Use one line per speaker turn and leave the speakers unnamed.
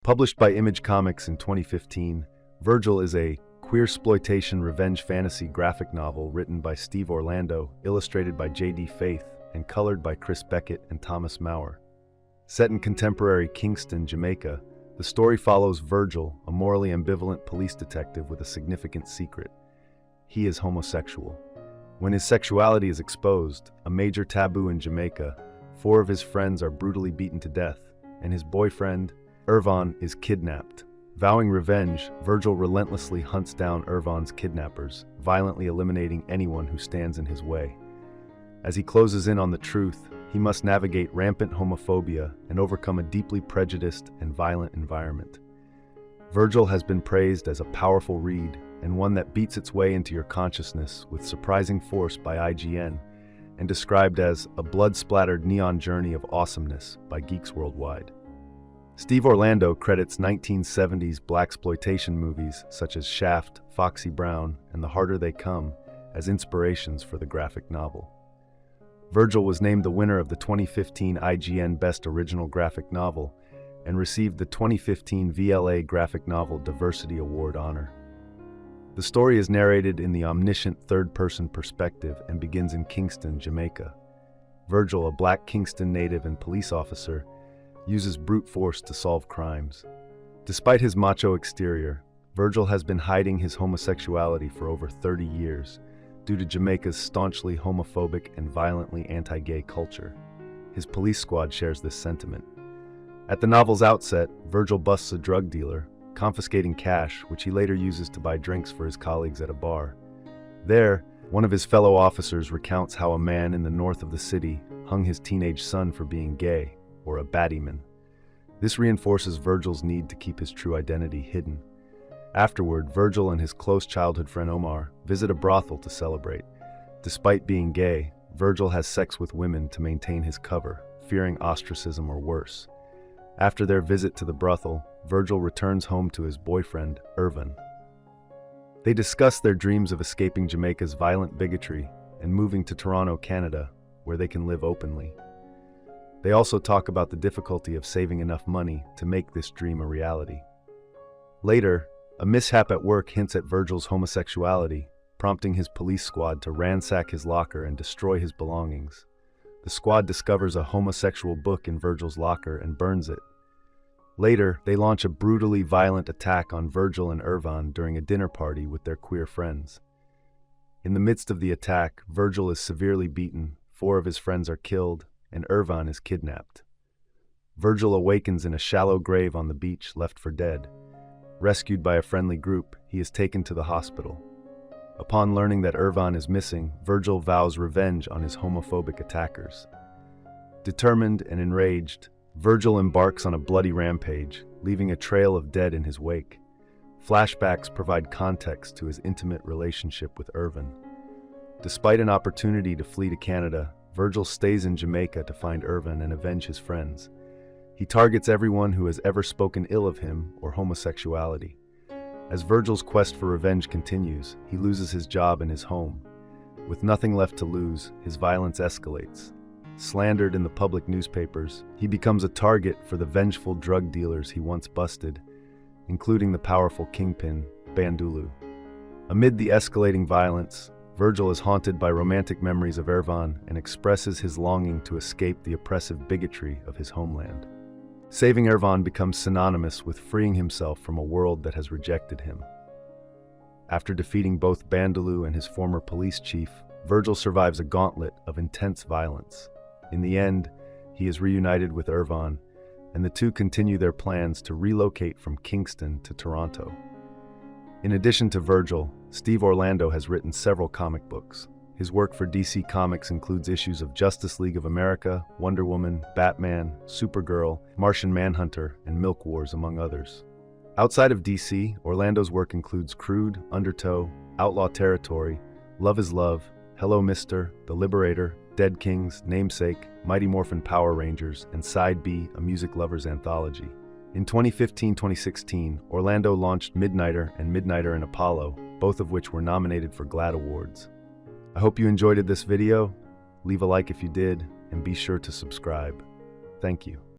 Published by Image Comics in 2015, Virgil is a queersploitation revenge fantasy graphic novel written by Steve Orlando, illustrated by J.D. Faith, and colored by Chris Beckett and Thomas Maurer. Set in contemporary Kingston, Jamaica, the story follows Virgil, a morally ambivalent police detective with a significant secret. He is homosexual. When his sexuality is exposed, a major taboo in Jamaica, 4 of his friends are brutally beaten to death, and his boyfriend, Ervan, is kidnapped. Vowing revenge, Virgil relentlessly hunts down Ervan's kidnappers, violently eliminating anyone who stands in his way. As he closes in on the truth, he must navigate rampant homophobia and overcome a deeply prejudiced and violent environment. Virgil has been praised as a powerful read and one that beats its way into your consciousness with surprising force by IGN, and described as a blood-splattered neon journey of awesomeness by Geeks Worldwide. Steve Orlando credits 1970s Blaxploitation movies such as Shaft, Foxy Brown, and The Harder They Come as inspirations for the graphic novel. Virgil was named the winner of the 2015 IGN Best Original Graphic Novel and received the 2015 VLA Graphic Novel Diversity Award honor. The story is narrated in the omniscient third-person perspective and begins in Kingston, Jamaica. Virgil, a black Kingston native and police officer, uses brute force to solve crimes. Despite his macho exterior, Virgil has been hiding his homosexuality for over 30 years due to Jamaica's staunchly homophobic and violently anti-gay culture. His police squad shares this sentiment. At the novel's outset, Virgil busts a drug dealer, confiscating cash, which he later uses to buy drinks for his colleagues at a bar. There, one of his fellow officers recounts how a man in the north of the city hung his teenage son for being gay, or a battyman. This reinforces Virgil's need to keep his true identity hidden. Afterward, Virgil and his close childhood friend Omar visit a brothel to celebrate. Despite being gay, Virgil has sex with women to maintain his cover, fearing ostracism or worse. After their visit to the brothel, Virgil returns home to his boyfriend, Ervan. They discuss their dreams of escaping Jamaica's violent bigotry and moving to Toronto, Canada, where they can live openly. They also talk about the difficulty of saving enough money to make this dream a reality. Later, a mishap at work hints at Virgil's homosexuality, prompting his police squad to ransack his locker and destroy his belongings. The squad discovers a homosexual book in Virgil's locker and burns it. Later, they launch a brutally violent attack on Virgil and Ervan during a dinner party with their queer friends. In the midst of the attack, Virgil is severely beaten, 4 of his friends are killed, and Ervan is kidnapped. Virgil awakens in a shallow grave on the beach, left for dead. Rescued by a friendly group, he is taken to the hospital. Upon learning that Ervan is missing, Virgil vows revenge on his homophobic attackers. Determined and enraged, Virgil embarks on a bloody rampage, leaving a trail of dead in his wake. Flashbacks provide context to his intimate relationship with Ervan. Despite an opportunity to flee to Canada, Virgil stays in Jamaica to find Ervan and avenge his friends. He targets everyone who has ever spoken ill of him or homosexuality. As Virgil's quest for revenge continues, he loses his job and his home. With nothing left to lose, his violence escalates. Slandered in the public newspapers, he becomes a target for the vengeful drug dealers he once busted, including the powerful kingpin, Bandulu. Amid the escalating violence, Virgil is haunted by romantic memories of Ervan and expresses his longing to escape the oppressive bigotry of his homeland. Saving Ervan becomes synonymous with freeing himself from a world that has rejected him. After defeating both Bandulu and his former police chief, Virgil survives a gauntlet of intense violence. In the end, he is reunited with Ervan, and the two continue their plans to relocate from Kingston to Toronto. In addition to Virgil, Steve Orlando has written several comic books. His work for DC Comics includes issues of Justice League of America, Wonder Woman, Batman, Supergirl, Martian Manhunter, and Milk Wars, among others. Outside of DC, Orlando's work includes Crude, Undertow, Outlaw Territory, Love is Love, Hello Mister, The Liberator, Dead Kings, Namesake, Mighty Morphin Power Rangers, and Side B, a music lover's anthology. In 2015-2016, Orlando launched Midnighter and Midnighter and Apollo, both of which were nominated for GLAAD Awards. I hope you enjoyed this video. Leave a like if you did, and be sure to subscribe. Thank you.